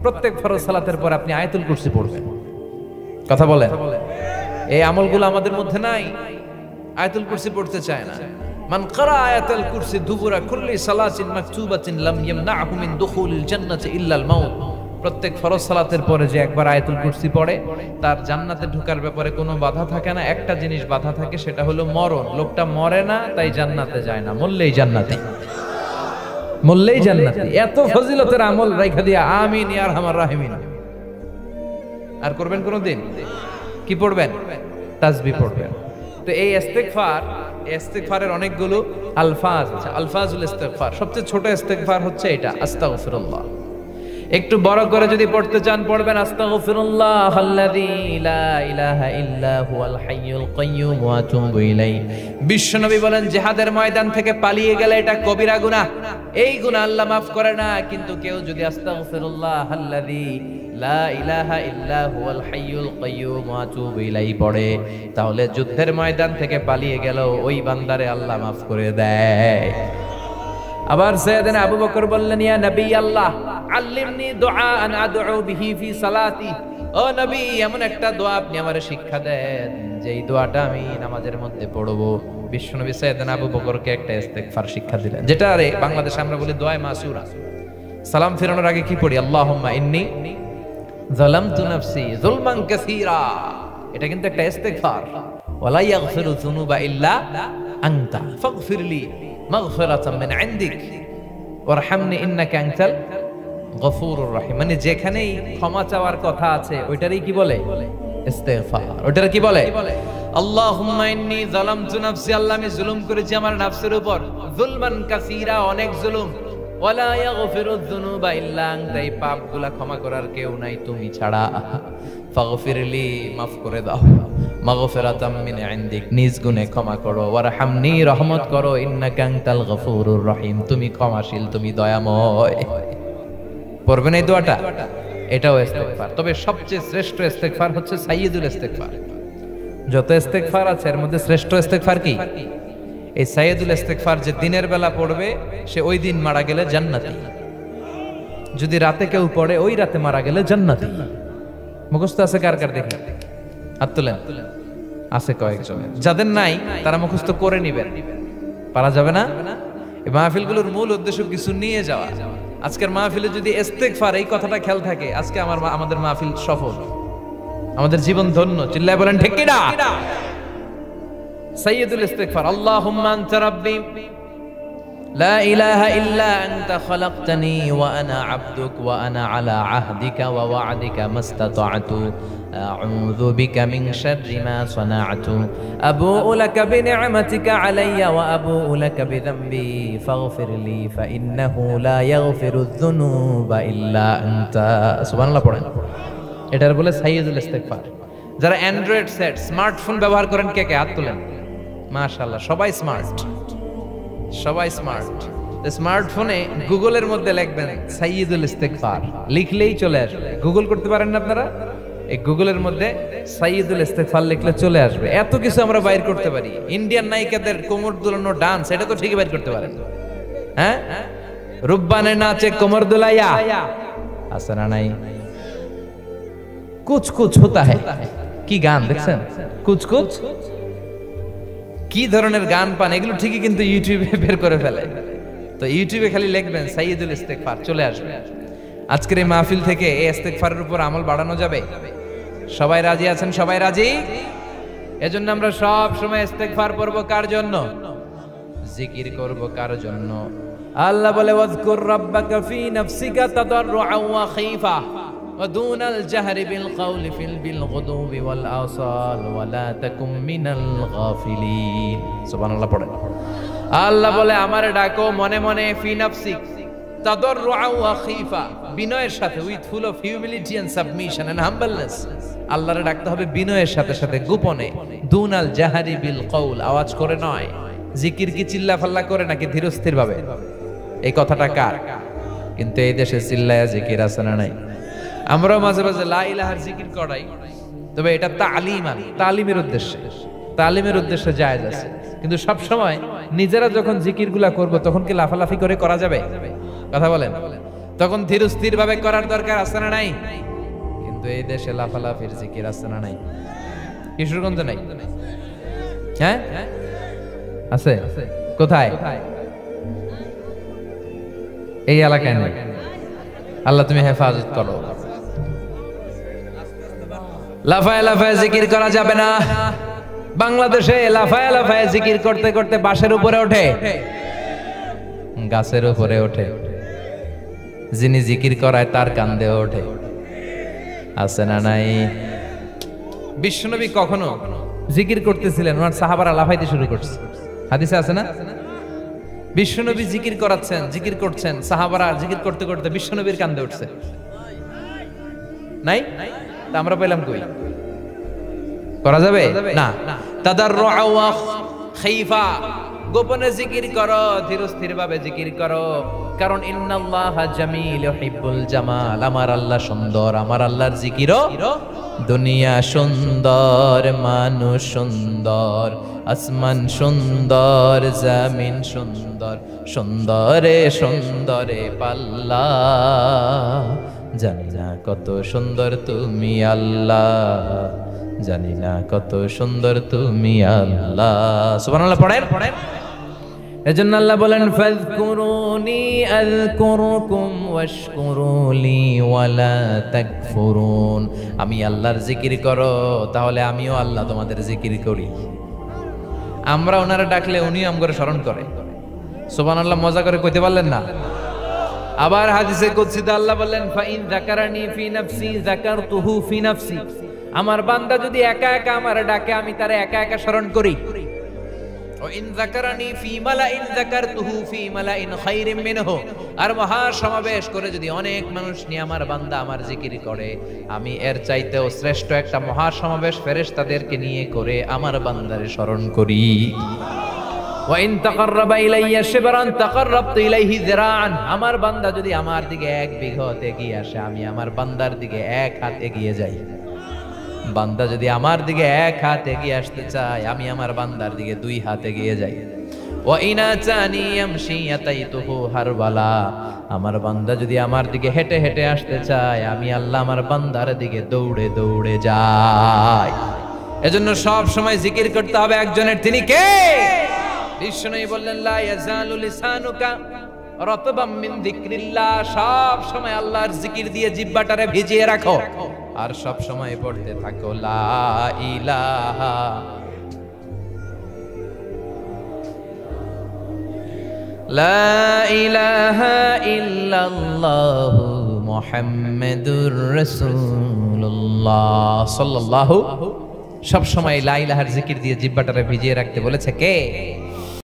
প্রত্যেক ফরজ সালাতের পর আপনি আয়াতুল কুরসি পড়বেন। কথা বলেন, এই আমলগুলো আমাদের মধ্যে নাই, আয়াতুল কুরসি পড়তে চায় না। মান ক্বারা আয়াতুল কুরসি দুবুরা কুল্লি সালাতিন মাকতুবাতিন লাম ইয়ামনাহু মিন দুখুলিল জান্নাতি ইল্লাল মাউত। প্রত্যেক ফরজ সালাতের পরে যে একবার আয়াতুল কুরসি পড়ে তার জান্নাতে ঢোকার ব্যাপারে কোনো বাধা থাকে না। একটা জিনিস বাধা থাকে, সেটা হলো মরণ। লোকটা মরে না তাই জান্নাতে যায় না, মরলেই জান্নাতে, মরলেই জান্নাতে। এত ফজিলতের আমল রাইখা দিয়া আমিন ইয়া আরহামার রাহিমিন। আর করবেন কোনদিন? কি পড়বেন? তাসবিহ পড়বেন। তো এই ইস্তিগফারের অনেকগুলো আলফাজ আছে, আলফাজুল ইস্তিগফার। সবচেয়ে ছোট ইস্তিগফার হচ্ছে এটা, আস্তাগফিরুল্লাহ। একটু বড় করে যদি পড়তে চান পড়বেন আস্তাগফিরুল্লাহ আল্লাযী লা ইলাহা ইল্লা হুয়াল হাইয়ুল কাইয়্যুম ওয়া আতুবু ইলাইহি। বিশ্বনবী বলেন জিহাদের ময়দান থেকে পালিয়ে গেলে এটা কবিরা গুনাহ, এই গুনাহ আল্লাহ মাফ করে না। কিন্তু কেউ যদি আস্তাগফিরুল্লাহ আল্লাযী লা ইলাহা ইল্লা হুয়াল হাইয়ুল কাইয়্যুম ওয়া আতুবু ইলাইহি পড়ে, তাহলে যুদ্ধের ময়দান থেকে পালিয়ে গেল ওই বান্দারে আল্লাহ মাফ করে দেয়। আবার সাইয়েদনা আবু বকর বললেন, ইয়া নবী আল্লাহ আল্লিমনি দুআআন আদউ বিহি ফি সালাতি। ও নবী, এমন একটা দোয়া আপনি আমারে শিক্ষা দেন যেই দোয়াটা আমি নামাজের মধ্যে পড়ব। বিশ্বনবী সাইয়েদনা আবু বকরকে একটা ইস্তিগফার শিক্ষা দিলেন, যেটা আরে বাংলাদেশে আমরা বলি দোয়া মাসুরা। সালাম ফিরানোর আগে কি পড়ি? আল্লাহুম্মা ইন্নী যালামতু নাফসি যুলমান কাসীরা। এটা কিন্তু একটা ইস্তিগফার। ওয়ালা ইয়াগফিরু যুনুবা ইল্লা আনতা ফাগফিরলি মাগফিরাতাম মিন ইনদিক ওয়ারহামনি ইন্নাকা আনতাল গফুরুর রহিম। মানে যেখানেই ক্ষমা চাওয়ার কথা আছে ওইটারই কি বলে? ইস্তিগফার। ওইটার কি বলে? আল্লাহুম্মা ইন্নী যালামতু নাফসি, আল্লাহ আমি জুলুম করেছি আমার নফসের উপর, যুলমান কাসীরা, অনেক জুলুম। ওয়ালা ইয়াগফিরুয যুনুবা ইল্লা আনতা, এই পাপগুলা ক্ষমা করার কেউ নাই তুমি ছাড়া। ফাগফিরলি, মাফ করে দাও। মাগফিরাতাম মিন ইনদিক, নিজ গুণে ক্ষমা করো। ওয়ারহামনি, রহমত করো। ইন্নাকা আনতাল গফুরুর রহিম, তুমি ক্ষমাশীল, তুমি দয়াময়। পড়বেন এই দোয়াটা, এটাও ইস্তিগফার। তবে সবচেয়ে শ্রেষ্ঠ ইস্তিগফার হচ্ছে সাইয়্যিদুল ইস্তিগফার। যত ইস্তিগফার আছে এর মধ্যে শ্রেষ্ঠ ইস্তিগফার কি? এই সাইয়্যিদুল ইস্তিগফার যে দিনের বেলা পড়বে সে ওই দিন মারা গেলে জান্নাতি। যদি রাতে কেউ পড়ে ওই রাতে মারা গেলে জান্নাতি। মুখস্থ আছে কার কার দেখি? হাত তুলেন। আছে কয়েকজন, যাদের নাই তারা মুখস্থ করে নিবেন। পারা যাবে না? এই মাহফিলগুলোর মূল উদ্দেশ্য কিছু নিয়ে যাওয়া। আজকের মাহফিলে যদি ইস্তিগফার এই কথাটা খেয়াল থাকে, আজকে আমাদের মাহফিল সফল, আমাদের জীবন ধন্য। চিল্লায় বলেন ঠিক কিনা? সাইয়্যিদুল ইস্তিগফার, আল্লাহুম্মা আনতা রাব্বি লা ইলাহা ইল্লা আনতা খালাকতানি ওয়া আনা আবদুক ওয়া আনা আলা আহদিকা ওয়া ওয়া'দিকা মাস্তাতা'তু আউযু বিকা মিন শাররি মা সানা'তু আবুউ লাকা বিনি'মাতিকা আলাইয়া ওয়া আবুউ লাকা বিযামবি ফাগফিরলি ফাইন্নাহু লা ইয়াগফিরুয যুনুবা ইল্লা আনতা। সুবহানাল্লাহ পড়েন। এটার বলে সাইয়্যিদুল ইস্তিগফার। যারা অ্যান্ড্রয়েড সেট স্মার্টফোন ব্যবহার করেন কে কে? হাত তুলেন। মাশাআল্লাহ, সবাই স্মার্ট, সবাই স্মার্ট। স্মার্টফোনে গুগলের মধ্যে লিখবেন সাইয়্যিদুল ইস্তিগফার, লিখলেই চলে আসবে। গুগল করতে পারেন না আপনারা? এই গুগলের মধ্যে সাইয়্যিদুল ইস্তিগফার লিখলে চলে আসবে। এত কিছু আমরা বাইর করতে পারি। ইন্ডিয়ান নায়িকাদের কোমর দুলানো ডান্স, এটা তো ঠিকই বাইর করতে পারেন। হ্যাঁ, রুব্বানে নাচে কোমর দুলাইয়া, আছে না নাই? কুছ কুছ হোতা হ্যায়, কি গান দেখছেন? কুছ কুছ, কি ধরনের গান পান, এগুলো ঠিকই কিন্তু ইউটিউবে বের করে ফেলে। তো ইউটিউবে খালি লিখবেন সাইয়্যিদুল ইস্তিগফার, চলে আসবে। আজকের এই মাহফিল থেকে এই ইস্তিগফারের উপর আমল বাড়ানো যাবে। সবাই রাজি আছেন? সবাই রাজি? এজন্য আমরা সব সময় ইস্তিগফার পড়ব কার জন্য? জিকির করব কার জন্য? আল্লাহ বলে ওয়াজকুর রাব্বাকা ফি নাফসিকা তাদাররুআন ওয়া খাইফা ওয়া দুনাল জাহরি বিল কওলি ফিল বিলগুদুবি ওয়াল আসাল ওয়া লা তাকুম মিনাল গাফিলিন। সুবহানাল্লাহ পড়েন। আল্লাহ বলে আমারে ডাকো মনে মনে, ফি নাফসিক তাদাররুআন ওয়া খাইফা, বিনয়ের সাথে, with full of humility and submission and humbleness. আল্লাহরে ডাকতে হবে বিনয়ের সাথে সাথে, গোপনে। দুনাল জাহরি বিল কওল, আওয়াজ করে নয়। জিকির কি চিল্লা ফাল্লা করে নাকি ধীরস্থির ভাবে? এই কথাটা কার? কিন্তু এই দেশে চিল্লায়া জিকির আছে না নাই? আমরাও মাঝে মাঝে লা ইলাহার জিকির করাই, তবে এটা তালিমের উদ্দেশ্যে, তালিমের উদ্দেশ্যে জায়েজ আছে। কিন্তু সব সময় নিজেরা যখন জিকিরগুলা করব তখন কি লাফালাফি করে করা যাবে? কথা বলেন। তখন ধীর স্থির ভাবে করার দরকার আছে না নাই? কিন্তু এই দেশে লাফালাফির জিকির আছে না নাই? কিশোরগঞ্জ নাই? হ্যাঁ আছে। কোথায়? এই এলাকায় নেই। আল্লাহ তুমি হেফাজত করো। লাফায় লাফায় জিকির করা যাবে না। বাংলাদেশে লাফায় লাফায় জিকির করতে করতে বাঁশের উপরে ওঠে, গাছের উপরে ওঠে, যিনি জিকির করায় তার কান্দে ওঠে। আছে না নাই? বিশ্বনবী কখনো জিকির করতেছিলেন, ওনার সাহাবারা লাফাইতে শুরু করছে। হাদিসে আছে না? বিশ্বনবী জিকির করাচ্ছেন, জিকির করছেন, সাহাবারা জিকির করতে করতে বিশ্বনবীর কান্দে উঠছে। নাই? তা আমরা পেলাম কই? করা যাবে না। তাদাররুআ ওয়া খাইফা, গোপনে জিকির করো, ধীরস্থির ভাবে জিকির করো। কারণ ইন্নাল্লাহা জামিল ইউহিব্বুল জামাল, আমার আল্লাহ সুন্দর, আমার আল্লাহর জিকিরও দুনিয়া সুন্দর, মানুষ সুন্দর, আসমান সুন্দর, জমিন সুন্দর, সুন্দরে সুন্দরে পাল্লা। জানি না কত সুন্দর তুমি আল্লাহ, জানি না কত সুন্দর তুমি আল্লাহ। সুবহানাল্লাহ পড়েন। এজন্য আল্লাহ বলেন ফাযকুরুনি আযকুরুকুম ওয়াশকুরুলি ওয়ালা তাকফুরুন। আমি আল্লাহর জিকির করো, তাহলে আমিও আল্লাহ তোমাদের জিকির করি। আমরা ওনারা ডাকলে উনিও আমগরে স্মরণ করে। সুবহানাল্লাহ মজা করে কইতে পারলেন না? আবার হাদিসে কুদসিতে আল্লাহ বললেন ফাইন যাকারানি ফি নাফসি যাকারতুহু ফি নাফসি। আমার বান্দা যদি একা একা আমার ডাকে, আমি তারে একা একা স্মরণ করি। ও ইন যাকারানি ফি মালাইন যাকারতুহু ফি মালাইন খায়রিম মিনহু। আর মহা সমাবেশ করে যদি অনেক মানুষ নিয়ে আমার বান্দা আমার জিকির করে, আমি এর চাইতেও শ্রেষ্ঠ একটা মহা সমাবেশ ফেরেশতাদেরকে নিয়ে করে আমার বান্দারে স্মরণ করি। ওয়া ইন তাকাররাবা ইলাইয়া শিবরান তাকাররাবতু ইলাইহি যিরাআন। আমার বান্দা যদি আমার দিকে এক বিঘত এগিয়ে আসে, আমি আমার বান্দার দিকে এক হাত এগিয়ে যাই। বান্দা যদি আমার দিকে এক হাত এগিয়ে আসতে চায়, আমি আমার বান্দার দিকে দুই হাত এগিয়ে যাই। ওয়া ইনা চানি ইয়ামশি ইয়াতাইতুহু হারবালা। আমার বান্দা যদি আমার দিকে হেঁটে হেঁটে আসতে চায়, আমি আল্লাহ আমার বান্দার দিকে দৌড়ে দৌড়ে যাই। এজন্য সব সময় জিকির করতে হবে একজনের, তিনি কে? বিষ্ণুই বললেন লা ইয়াজালু লিসানুকা রাতবাম মিন যিকরিল্লাহ। সব সময় আল্লাহর জিকির দিয়ে জিহ্বাটারে ভিজিয়ে রাখো, আর সব সময় পড়তে থাকো লা ইলাহা লা ইলাহা ইল্লাল্লাহু মুহাম্মাদুর রাসূলুল্লাহ সাল্লাল্লাহু। সব সময় লা ইলাহার জিকির দিয়ে জিহ্বাটারে ভিজিয়ে রাখতে বলেছে কে?